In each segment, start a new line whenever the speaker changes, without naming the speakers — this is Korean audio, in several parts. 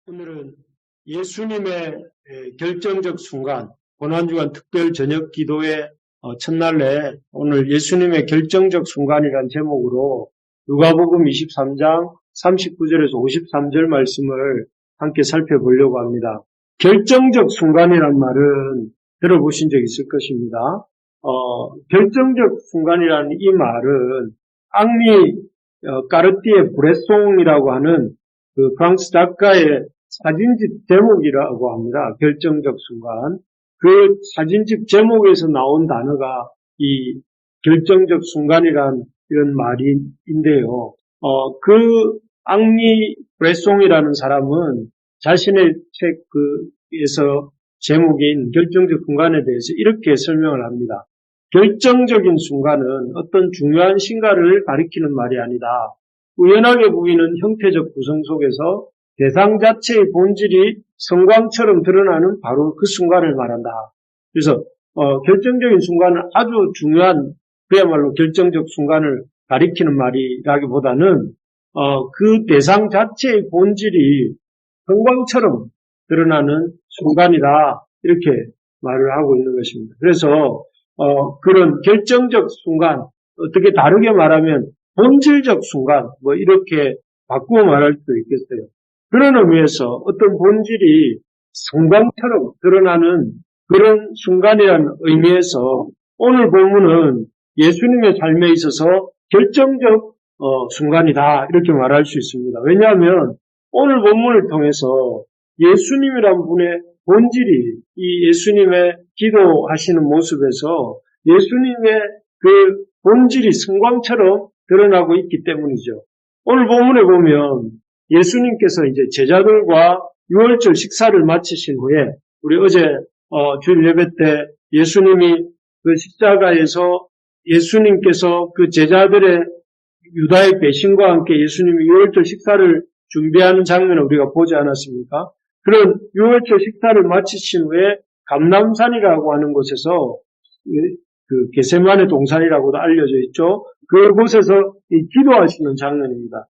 오늘은 예수님의 결정적 순간, 고난주간 특별 저녁 기도의 첫날에 오늘 예수님의 결정적 순간이라는 제목으로 누가복음 23장 39절에서 53절 말씀을 함께 살펴보려고 합니다. 결정적 순간이란 말은 들어보신 적 있을 것입니다. 결정적 순간이라는 이 말은 앙리 까르띠에 브레송이라고 하는 그 프랑스 작가의 사진집 제목이라고 합니다. 결정적 순간. 그 사진집 제목에서 나온 단어가 이 결정적 순간이란 이런 말인데요. 그 앙리 브레송이라는 사람은 자신의 책에서 제목인 결정적 순간에 대해서 이렇게 설명을 합니다. 결정적인 순간은 어떤 중요한 신가를 가리키는 말이 아니다. 우연하게 보이는 형태적 구성 속에서 대상 자체의 본질이 성광처럼 드러나는 바로 그 순간을 말한다. 그래서 결정적인 순간은 아주 중요한 그야말로 결정적 순간을 가리키는 말이라기보다는 그 대상 자체의 본질이 성광처럼 드러나는 순간이다. 이렇게 말을 하고 있는 것입니다. 그래서 그런 결정적 순간, 어떻게 다르게 말하면 본질적 순간, 이렇게 바꾸어 말할 수도 있겠어요. 그런 의미에서 어떤 본질이 성광처럼 드러나는 그런 순간이라는 의미에서 오늘 본문은 예수님의 삶에 있어서 결정적 순간이다. 이렇게 말할 수 있습니다. 왜냐하면 오늘 본문을 통해서 예수님이란 분의 본질이 이 예수님의 기도하시는 모습에서 예수님의 그 본질이 성광처럼 드러나고 있기 때문이죠. 오늘 본문에 보면 예수님께서 이제 제자들과 유월절 식사를 마치신 후에 우리 어제 주일 예배 때 예수님이 그 십자가에서 예수님께서 그 제자들의 유다의 배신과 함께 예수님이 유월절 식사를 준비하는 장면을 우리가 보지 않았습니까? 그런 유월절 식사를 마치신 후에 감람산이라고 하는 곳에서 그 게세마네 동산이라고도 알려져 있죠. 그곳에서 기도하시는 장면입니다.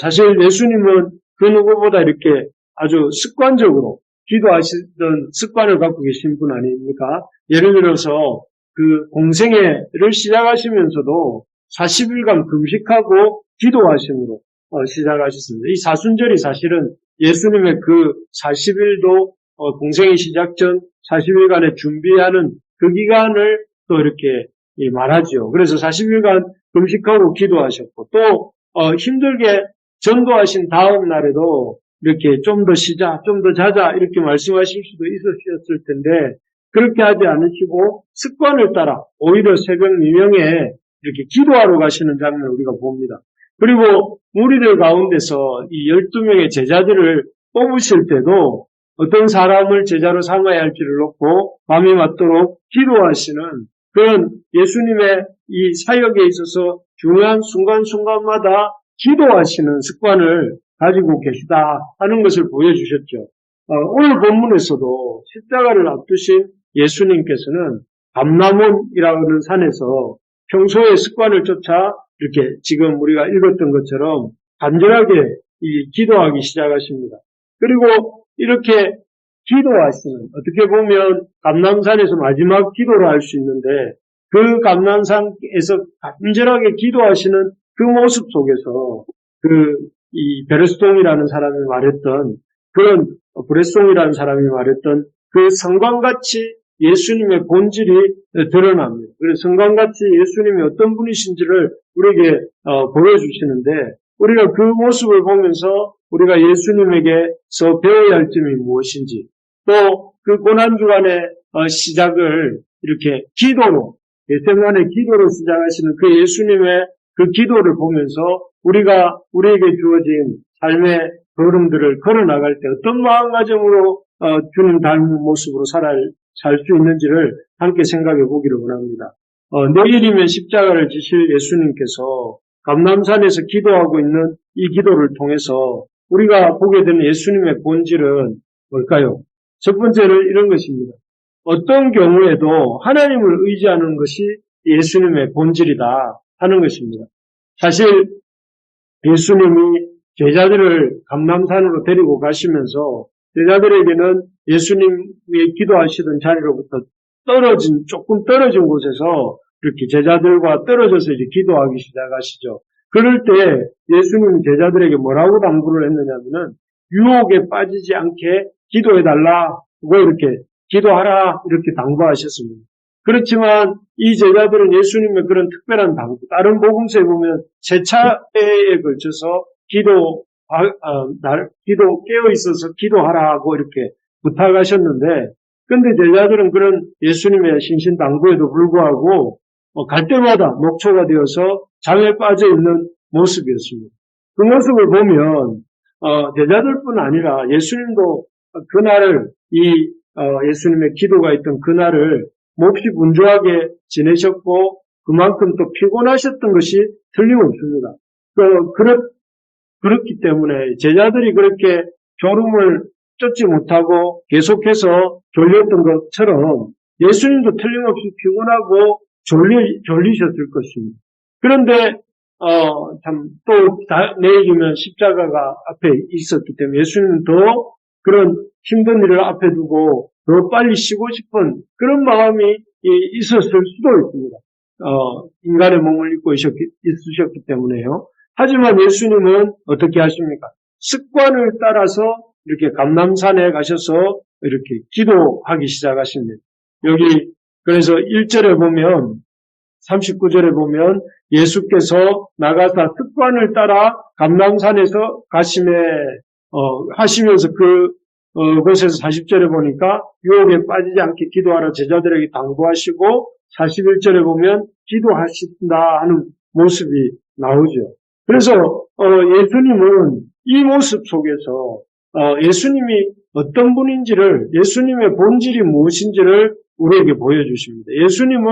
사실 예수님은 그 누구보다 이렇게 아주 습관적으로 기도하시던 습관을 갖고 계신 분 아닙니까? 예를 들어서 그 공생애를 시작하시면서도 40일간 금식하고 기도하심으로 시작하셨습니다. 이 사순절이 사실은 예수님의 그 40일도 공생애 시작 전 40일간의 준비하는 그 기간을 또 이렇게 말하죠. 그래서 40일간 금식하고 기도하셨고 또 힘들게 전도하신 다음 날에도 이렇게 좀 더 쉬자, 좀 더 자자 이렇게 말씀하실 수도 있으셨을 텐데 그렇게 하지 않으시고 습관을 따라 오히려 새벽 미명에 이렇게 기도하러 가시는 장면을 우리가 봅니다. 그리고 무리들 가운데서 이 12명의 제자들을 뽑으실 때도 어떤 사람을 제자로 삼아야 할지를 놓고 밤이 맞도록 기도하시는 그런 예수님의 이 사역에 있어서 중요한 순간순간마다 기도하시는 습관을 가지고 계시다 하는 것을 보여주셨죠. 오늘 본문에서도 십자가를 앞두신 예수님께서는 감람원이라는 산에서 평소의 습관을 쫓아 이렇게 지금 우리가 읽었던 것처럼 간절하게 기도하기 시작하십니다. 그리고 이렇게 기도하시는, 어떻게 보면 감람산에서 마지막 기도를 할 수 있는데 그 감람산에서 간절하게 기도하시는 그 모습 속에서 이 베레송이라는 사람이 말했던 그런 브레송이라는 사람이 말했던 그 성광같이 예수님의 본질이 드러납니다. 그래서 성광같이 예수님이 어떤 분이신지를 우리에게 보여주시는데 우리가 그 모습을 보면서 우리가 예수님에게서 배워야 할 점이 무엇인지 또 그 고난주간의 시작을 이렇게 기도로 겟세마네 기도로 시작하시는 그 예수님의 그 기도를 보면서 우리가 우리에게 주어진 삶의 걸음들을 걸어나갈 때 어떤 마음가짐으로 주님 닮은 모습으로 살 수 있는지를 함께 생각해 보기를 원합니다. 내일이면 십자가를 지실 예수님께서 감람산에서 기도하고 있는 이 기도를 통해서 우리가 보게 되는 예수님의 본질은 뭘까요? 첫 번째는 이런 것입니다. 어떤 경우에도 하나님을 의지하는 것이 예수님의 본질이다 하는 것입니다. 사실 예수님이 제자들을 감람산으로 데리고 가시면서 제자들에게는 예수님이 기도하시던 자리로부터 조금 떨어진 곳에서 이렇게 제자들과 떨어져서 이제 기도하기 시작하시죠. 그럴 때 예수님 제자들에게 뭐라고 당부를 했느냐면은 유혹에 빠지지 않게 기도해달라고 이렇게 기도하라 이렇게 당부하셨습니다. 그렇지만 이 제자들은 예수님의 그런 특별한 당부, 다른 복음서에 보면 세 차례에 걸쳐서 깨어 있어서 기도하라고 이렇게 부탁하셨는데, 근데 제자들은 그런 예수님의 신신당부에도 불구하고 갈 때마다 녹초가 되어서 잠에 빠져 있는 모습이었습니다. 그 모습을 보면 제자들뿐 아니라 예수님도 그날을 예수님의 기도가 있던 그날을 몹시 분주하게 지내셨고 그만큼 또 피곤하셨던 것이 틀림없습니다. 그렇기 때문에 제자들이 그렇게 졸음을 쫓지 못하고 계속해서 졸렸던 것처럼 예수님도 틀림없이 피곤하고 졸리셨을 것입니다. 그런데 내일이면 십자가가 앞에 있었기 때문에 예수님은 더 그런 힘든 일을 앞에 두고 더 빨리 쉬고 싶은 그런 마음이 있었을 수도 있습니다. 인간의 몸을 입고 있으셨기 때문에요. 하지만 예수님은 어떻게 하십니까? 습관을 따라서 이렇게 감람산에 가셔서 이렇게 기도하기 시작하십니다. 여기 그래서 1절에 보면 39절에 보면 예수께서 나가사 습관을 따라 감람산에서 하시면서 그곳에서 40절에 보니까 유혹에 빠지지 않게 기도하라 제자들에게 당부하시고 41절에 보면 기도하신다 하는 모습이 나오죠. 그래서 예수님은 이 모습 속에서 예수님이 어떤 분인지를, 예수님의 본질이 무엇인지를 우리에게 보여주십니다. 예수님은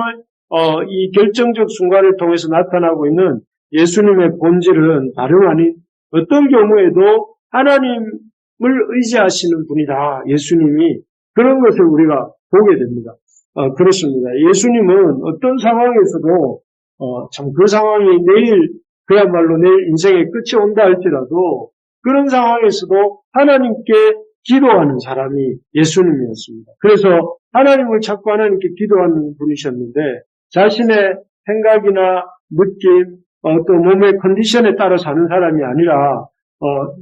이 결정적 순간을 통해서 나타나고 있는 예수님의 본질은 다름 아닌 어떤 경우에도 하나님을 의지하시는 분이다. 예수님이 그런 것을 우리가 보게 됩니다. 그렇습니다. 예수님은 어떤 상황에서도 참 그 상황이 그야말로 내일 인생의 끝이 온다 할지라도 그런 상황에서도 하나님께 기도하는 사람이 예수님이었습니다. 그래서 하나님을 찾고 하나님께 기도하는 분이셨는데 자신의 생각이나 느낌, 또 몸의 컨디션에 따라 사는 사람이 아니라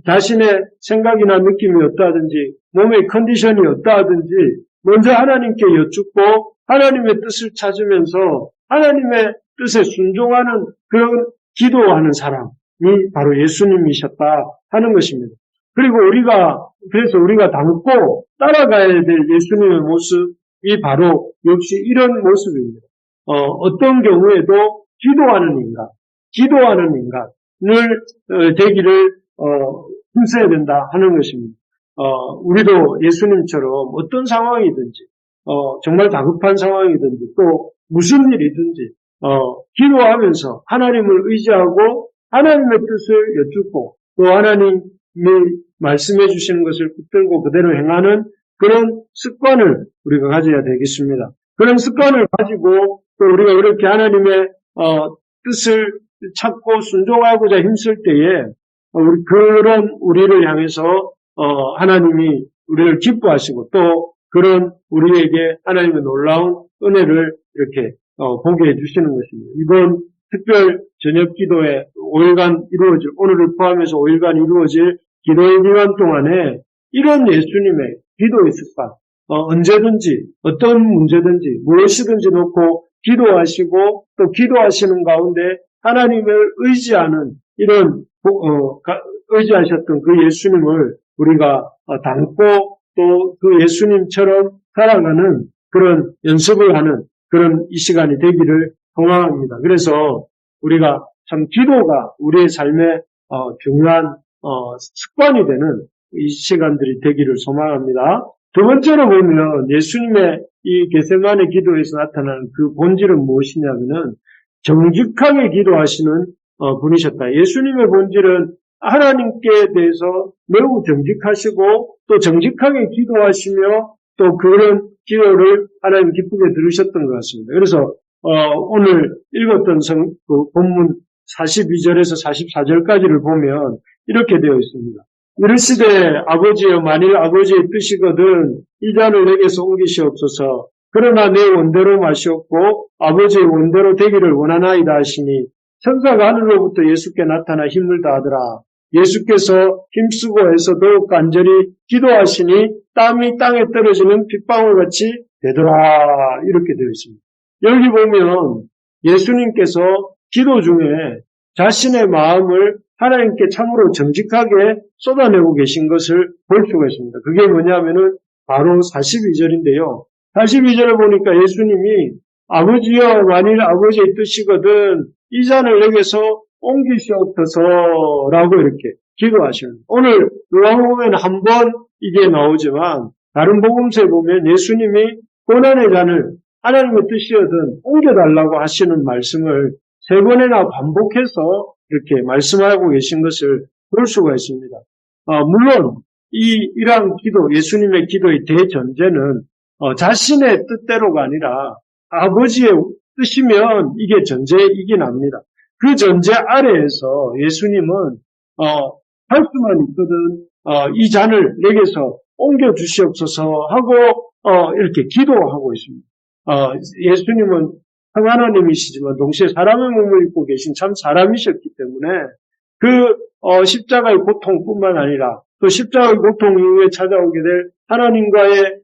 자신의 생각이나 느낌이 어떠하든지 몸의 컨디션이 어떠하든지 먼저 하나님께 여쭙고 하나님의 뜻을 찾으면서 하나님의 뜻에 순종하는 그런 기도하는 사람이 바로 예수님이셨다 하는 것입니다. 그리고 그래서 우리가 닮고 따라가야 될 예수님의 모습이 바로 역시 이런 모습입니다. 어떤 경우에도 기도하는 인간을 되기를 힘써야 된다 하는 것입니다. 우리도 예수님처럼 어떤 상황이든지, 정말 다급한 상황이든지, 또 무슨 일이든지, 기도하면서 하나님을 의지하고 하나님의 뜻을 여쭙고 또 하나님이 말씀해 주시는 것을 붙들고 그대로 행하는 그런 습관을 우리가 가져야 되겠습니다. 그런 습관을 가지고 또 우리가 그렇게 하나님의 뜻을 찾고 순종하고자 힘쓸 때에 그런 우리를 향해서 하나님이 우리를 기뻐하시고 또 그런 우리에게 하나님의 놀라운 은혜를 이렇게 보게 해주시는 것입니다. 이번 특별 저녁 기도에 5일간 오늘을 포함해서 5일간 이루어질 기도의 기간 동안에 이런 예수님의 기도의 습관, 언제든지 어떤 문제든지 무엇이든지 놓고 기도하시고 또 기도하시는 가운데 하나님을 의지하는 이런 의지하셨던 그 예수님을 우리가 닮고 또 그 예수님처럼 살아가는 그런 연습을 하는 그런 이 시간이 되기를 소망합니다. 그래서 우리가 참 기도가 우리의 삶의 중요한 습관이 되는 이 시간들이 되기를 소망합니다. 두 번째로 보면 예수님의 이 겟세마네 기도에서 나타나는 그 본질은 무엇이냐면은 정직하게 기도하시는 분이셨다. 예수님의 본질은 하나님께 대해서 매우 정직하시고 또 정직하게 기도하시며 또 그런 기도를 하나님 기쁘게 들으셨던 것 같습니다. 그래서 오늘 읽었던 본문 42절에서 44절까지를 보면 이렇게 되어 있습니다. 이르시되 아버지여 만일 아버지의 뜻이거든 이 잔을 내게서 옮기시옵소서. 그러나 내 원대로 마시옵고 아버지의 원대로 되기를 원하나이다 하시니 천사가 하늘로부터 예수께 나타나 힘을 다하더라. 예수께서 힘쓰고 해서 더욱 간절히 기도하시니 땀이 땅에 떨어지는 빗방울같이 되더라. 이렇게 되어 있습니다. 여기 보면 예수님께서 기도 중에 자신의 마음을 하나님께 참으로 정직하게 쏟아내고 계신 것을 볼 수가 있습니다. 그게 뭐냐면은 바로 42절인데요. 42절을 보니까 예수님이 아버지여 만일 아버지의 뜻이거든 이 잔을 내게서 옮기시옵소서라고 이렇게 기도하십니다. 오늘 요한복음에는 한 번 이게 나오지만 다른 복음서에 보면 예수님이 고난의 잔을 하나님의 뜻이거든 옮겨달라고 하시는 말씀을 3번이나 반복해서 이렇게 말씀하고 계신 것을 볼 수가 있습니다. 물론 이러한 기도, 예수님의 기도의 대전제는 자신의 뜻대로가 아니라 아버지의 뜻이면 이게 전제이긴 합니다. 그 전제 아래에서 예수님은 할 수만 있거든 이 잔을 내게서 옮겨 주시옵소서 하고 이렇게 기도하고 있습니다. 예수님은 하나님이시지만 동시에 사람의 몸을 입고 계신 참 사람이셨기 때문에 그 십자가의 고통뿐만 아니라 또 십자가의 고통 이후에 찾아오게 될 하나님과의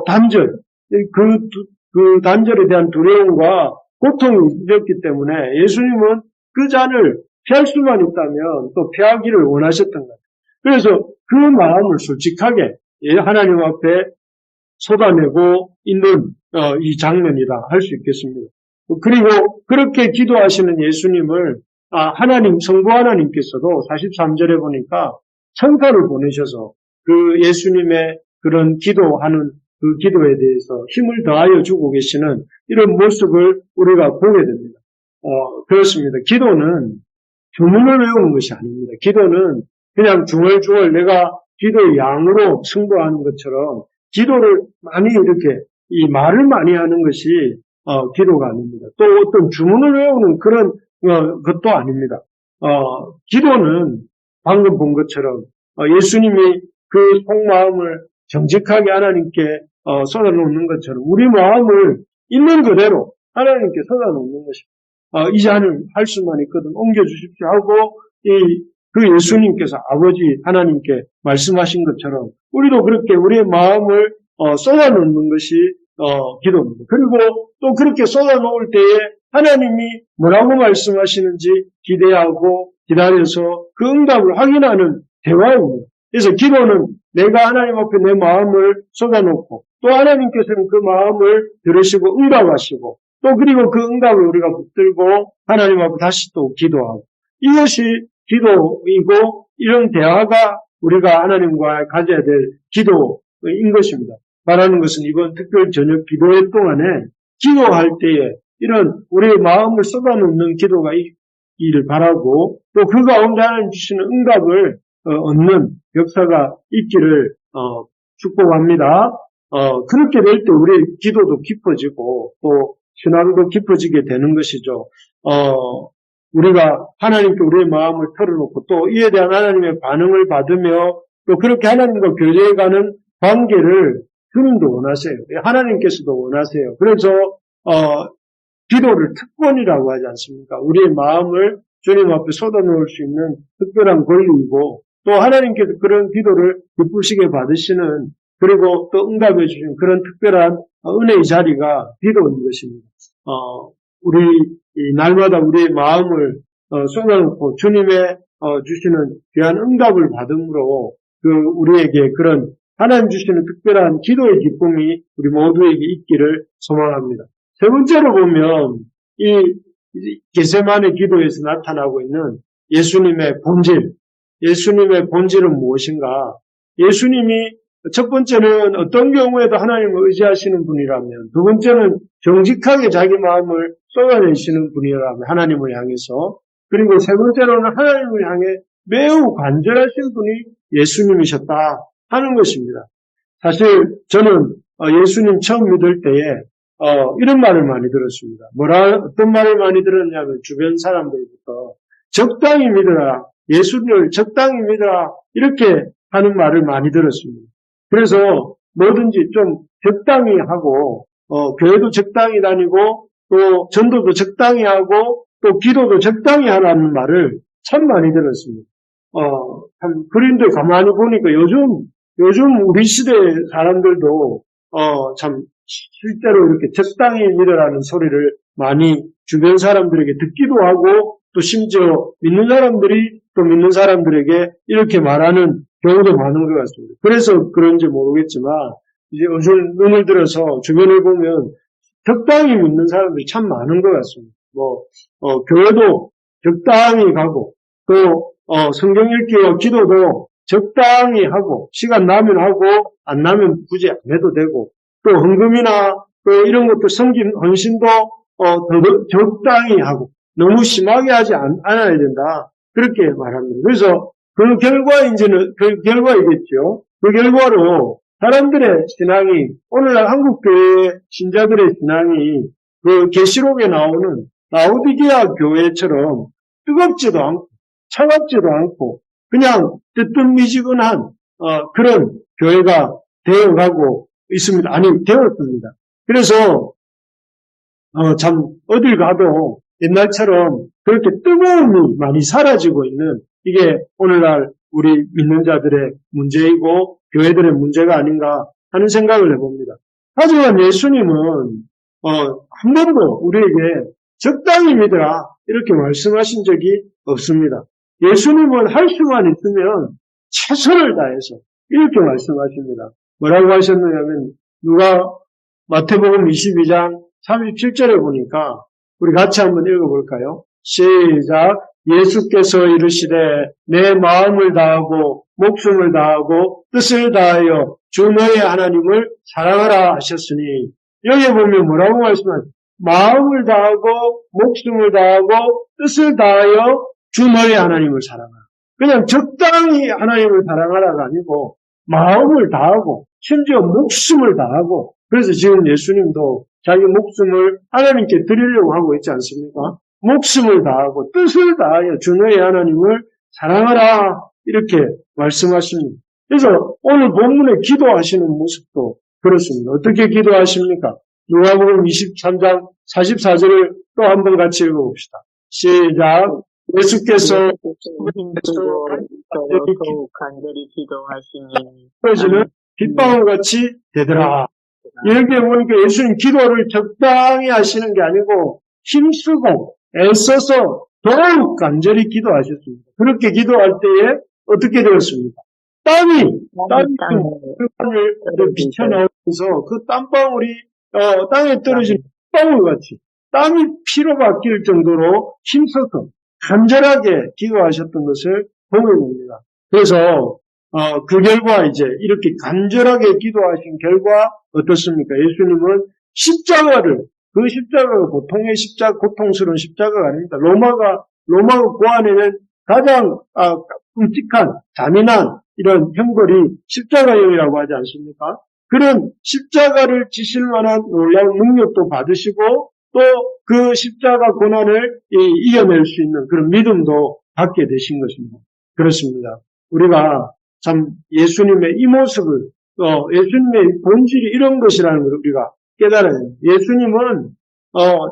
단절, 그 단절에 대한 두려움과 고통이 있었기 때문에 예수님은 그 잔을 피할 수만 있다면 또 피하기를 원하셨던 거예요. 그래서 그 마음을 솔직하게 하나님 앞에 쏟아내고 있는 이 장면이라 할 수 있겠습니다. 그리고 그렇게 기도하시는 예수님을 하나님, 성부 하나님께서도 43절에 보니까 천사를 보내셔서 그 예수님의 그런 기도하는 그 기도에 대해서 힘을 더하여 주고 계시는 이런 모습을 우리가 보게 됩니다. 그렇습니다. 기도는 주문을 외우는 것이 아닙니다. 기도는 그냥 중얼중얼 내가 기도의 양으로 승부하는 것처럼 기도를 많이 이렇게 이 말을 많이 하는 것이 기도가 아닙니다. 또 어떤 주문을 외우는 그런 것도 아닙니다. 기도는 방금 본 것처럼 예수님이 그 속마음을 정직하게 하나님께 쏟아놓는 것처럼 우리 마음을 있는 그대로 하나님께 쏟아놓는 것입니다. 이 잔을 할 수만 있거든 옮겨주십시오 하고 그 예수님께서 아버지 하나님께 말씀하신 것처럼 우리도 그렇게 우리의 마음을 쏟아놓는 것이 기도입니다. 그리고 또 그렇게 쏟아놓을 때에 하나님이 뭐라고 말씀하시는지 기대하고 기다려서 그 응답을 확인하는 대화입니다. 그래서 기도는 내가 하나님 앞에 내 마음을 쏟아놓고 또 하나님께서는 그 마음을 들으시고 응답하시고 또 그리고 그 응답을 우리가 붙들고 하나님 앞에 다시 또 기도하고 이것이 기도이고 이런 대화가 우리가 하나님과 가져야 될 기도인 것입니다. 말하는 것은 이번 특별 저녁 기도회 동안에 기도할 때에 이런 우리의 마음을 쏟아놓는 기도가 있기를 바라고 또 그 가운데 하나님 주시는 응답을 얻는 역사가 있기를 축복합니다. 그렇게 될 때 우리의 기도도 깊어지고 또 신앙도 깊어지게 되는 것이죠. 우리가 하나님께 우리의 마음을 털어놓고 또 이에 대한 하나님의 반응을 받으며 또 그렇게 하나님과 교제해가는 관계를 주님도 원하세요. 하나님께서도 원하세요. 그래서 기도를 특권이라고 하지 않습니까? 우리의 마음을 주님 앞에 쏟아놓을 수 있는 특별한 권리이고 또 하나님께서 그런 기도를 기쁘시게 받으시는 그리고 또 응답해 주시는 그런 특별한 은혜의 자리가 기도인 것입니다. 우리 날마다 우리의 마음을 쏟아놓고 주님의 주시는 귀한 응답을 받음으로 우리에게 그런 하나님 주시는 특별한 기도의 기쁨이 우리 모두에게 있기를 소망합니다. 세 번째로 보면 이 겟세마네 기도에서 나타나고 있는 예수님의 본질, 예수님의 본질은 무엇인가? 예수님이 첫 번째는 어떤 경우에도 하나님을 의지하시는 분이라면, 두 번째는 정직하게 자기 마음을 쏟아내시는 분이라면 하나님을 향해서, 그리고 세 번째로는 하나님을 향해 매우 간절하신 분이 예수님이셨다 하는 것입니다. 사실 저는 예수님 처음 믿을 때에 이런 말을 많이 들었습니다. 어떤 말을 많이 들었냐면 주변 사람들부터 적당히 믿어라. 예수를 적당히 믿어라 이렇게 하는 말을 많이 들었습니다. 그래서 뭐든지 좀 적당히 하고 교회도 적당히 다니고 또 전도도 적당히 하고 또 기도도 적당히 하라는 말을 참 많이 들었습니다. 참 그런데 가만히 보니까 요즘 우리 시대 사람들도 참 실제로 이렇게 적당히 믿으라는 소리를 많이 주변 사람들에게 듣기도 하고 또 심지어 믿는 사람들이 또 믿는 사람들에게 이렇게 말하는 경우도 많은 것 같습니다. 그래서 그런지 모르겠지만 이제 요즘 눈을 들어서 주변을 보면 적당히 믿는 사람들이 참 많은 것 같습니다. 교회도 적당히 가고 또 성경 읽기와 기도도 적당히 하고 시간 나면 하고 안 나면 굳이 안 해도 되고 또 헌금이나 또 이런 것도 섬김 헌신도 적당히 하고 너무 심하게 하지 않아야 된다 그렇게 말합니다. 그래서 그 결과이겠죠. 그 결과로 사람들의 신앙이 오늘날 한국교회 신자들의 신앙이 그 계시록에 나오는 라오디게아 교회처럼 뜨겁지도 않고 차갑지도 않고 그냥 뜨뜻미지근한 그런 교회가 되어가고 있습니다. 아니 되었습니다. 그래서 참 어딜 가도 옛날처럼 그렇게 뜨거움이 많이 사라지고 있는 이게 오늘날 우리 믿는 자들의 문제이고 교회들의 문제가 아닌가 하는 생각을 해봅니다. 하지만 예수님은 한 번도 우리에게 적당히 믿으라 이렇게 말씀하신 적이 없습니다. 예수님은 할 수만 있으면 최선을 다해서 이렇게 말씀하십니다. 뭐라고 하셨느냐면 누가 마태복음 22장 37절에 보니까 우리 같이 한번 읽어볼까요? 시작. 예수께서 이르시되 내 마음을 다하고 목숨을 다하고 뜻을 다하여 주 너의 하나님을 사랑하라 하셨으니 여기에 보면 뭐라고 말씀하세요? 마음을 다하고 목숨을 다하고 뜻을 다하여 주 너의 하나님을 사랑하라. 그냥 적당히 하나님을 사랑하라가 아니고 마음을 다하고 심지어 목숨을 다하고 그래서 지금 예수님도 자기 목숨을 하나님께 드리려고 하고 있지 않습니까? 목숨을 다하고 뜻을 다하여 주 너의 하나님을 사랑하라 이렇게 말씀하십니다. 그래서 오늘 본문에 기도하시는 모습도 그렇습니다. 어떻게 기도하십니까? 누가복음 23장 44절을 또 한번 같이 읽어봅시다. 시작. 예수께서
힘주고 더욱 간절히 기도하시니
떨어지는 빗방울 같이 되더라. 이렇게 보니까 예수님 기도를 적당히 하시는 게 아니고 힘쓰고 애써서 더욱 간절히 기도하셨습니다. 그렇게 기도할 때에 어떻게 되었습니까? 땀이 비쳐나오면서 그 땀방울이 땅에 떨어진 땀방울같이 땀이 피로 바뀔 정도로 힘써서 간절하게 기도하셨던 것을 보게 됩니다. 그래서 그 결과 이제 이렇게 간절하게 기도하신 결과 어떻습니까? 예수님은 십자가를 그 십자가가 보통의 고통스러운 십자가가 아닙니다. 로마가 고안에는 가장 끔찍한 잔인한 이런 형벌이 십자가형이라고 하지 않습니까? 그런 십자가를 지실 만한 놀라운 능력도 받으시고 또 그 십자가 고난을 이겨낼 수 있는 그런 믿음도 갖게 되신 것입니다. 그렇습니다. 우리가 참 예수님의 이 모습을 예수님의 본질이 이런 것이라는 걸 우리가 깨달아야 됩니다. 예수님은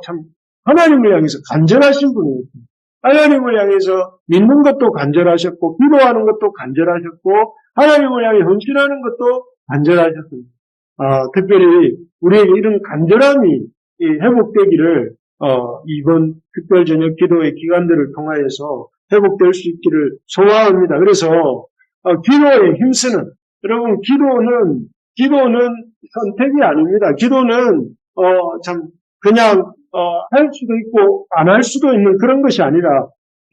참 하나님을 향해서 간절하신 분이었습니다. 하나님을 향해서 믿는 것도 간절하셨고 기도하는 것도 간절하셨고 하나님을 향해 헌신하는 것도 간절하셨습니다. 특별히 우리에게 이런 간절함이 회복되기를 이번 특별 저녁 기도의 기간들을 통하여서 회복될 수 있기를 소망합니다. 그래서 기도에 힘쓰는 여러분 기도는 선택이 아닙니다. 기도는 참 그냥 할 수도 있고 안 할 수도 있는 그런 것이 아니라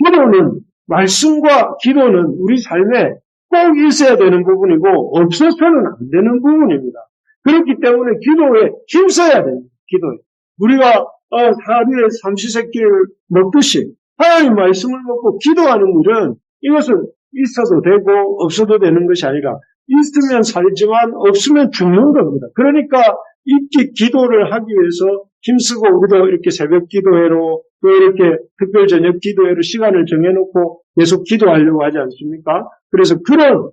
기도는 말씀과 기도는 우리 삶에 꼭 있어야 되는 부분이고 없어서는 안 되는 부분입니다. 그렇기 때문에 기도에 힘써야 됩니다. 기도에 우리가 하루에 삼시세끼를 먹듯이 하나님 말씀을 먹고 기도하는 일은 이것은 있어도 되고 없어도 되는 것이 아니라 있으면 살지만 없으면 죽는 겁니다. 그러니까 기도를 하기 위해서 힘쓰고 우리도 이렇게 새벽 기도회로 또 이렇게 특별 저녁 기도회로 시간을 정해놓고 계속 기도하려고 하지 않습니까? 그래서 그런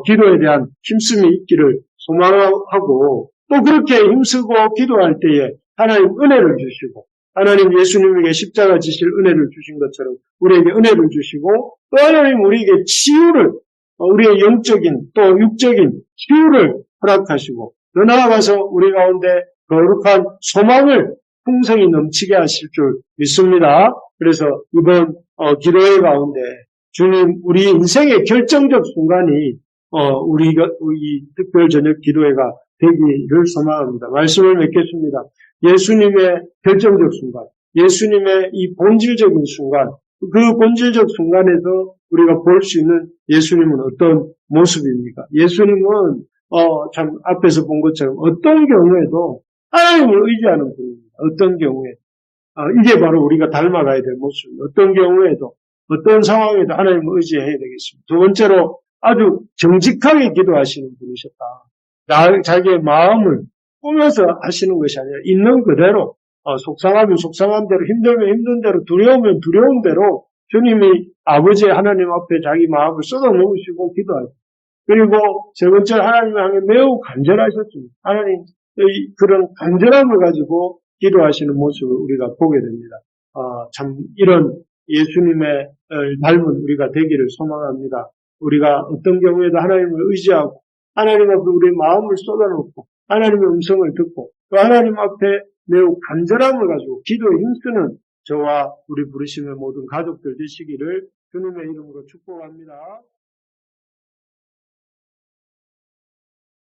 기도에 대한 힘씀이 있기를 소망하고 또 그렇게 힘쓰고 기도할 때에 하나님 은혜를 주시고 하나님 예수님에게 십자가 지실 은혜를 주신 것처럼 우리에게 은혜를 주시고 또 하나님 우리에게 치유를 우리의 영적인 또 육적인 치유를 허락하시고 더 나아가서 우리 가운데 거룩한 소망을 풍성히 넘치게 하실 줄 믿습니다. 그래서 이번 기도회 가운데 주님 우리 인생의 결정적 순간이 우리가 이 특별 저녁 기도회가 되기를 소망합니다. 말씀을 맺겠습니다. 예수님의 결정적 순간, 예수님의 이 본질적인 순간, 그 본질적 순간에서 우리가 볼 수 있는 예수님은 어떤 모습입니까? 예수님은 참 앞에서 본 것처럼 어떤 경우에도 하나님을 의지하는 분입니다. 어떤 경우에 이게 바로 우리가 닮아가야 될 모습입니다. 어떤 경우에도 어떤 상황에도 하나님을 의지해야 되겠습니다. 두 번째로 아주 정직하게 기도하시는 분이셨다. 자기의 마음을 꾸며서 하시는 것이 아니라 있는 그대로 속상하면 속상한 대로 힘들면 힘든 대로 두려우면 두려운 대로 주님이 아버지 하나님 앞에 자기 마음을 쏟아놓으시고 기도하죠. 그리고 세 번째 하나님을 향해 매우 간절하셨습니다. 하나님 그런 간절함을 가지고 기도하시는 모습을 우리가 보게 됩니다. 참 이런 예수님의 닮은 우리가 되기를 소망합니다. 우리가 어떤 경우에도 하나님을 의지하고 하나님 앞에 우리의 마음을 쏟아놓고 하나님의 음성을 듣고 또 하나님 앞에 매우 간절함을 가지고 기도에 힘쓰는 저와 우리 부르심의 모든 가족들 되시기를 주님의 이름으로 축복합니다.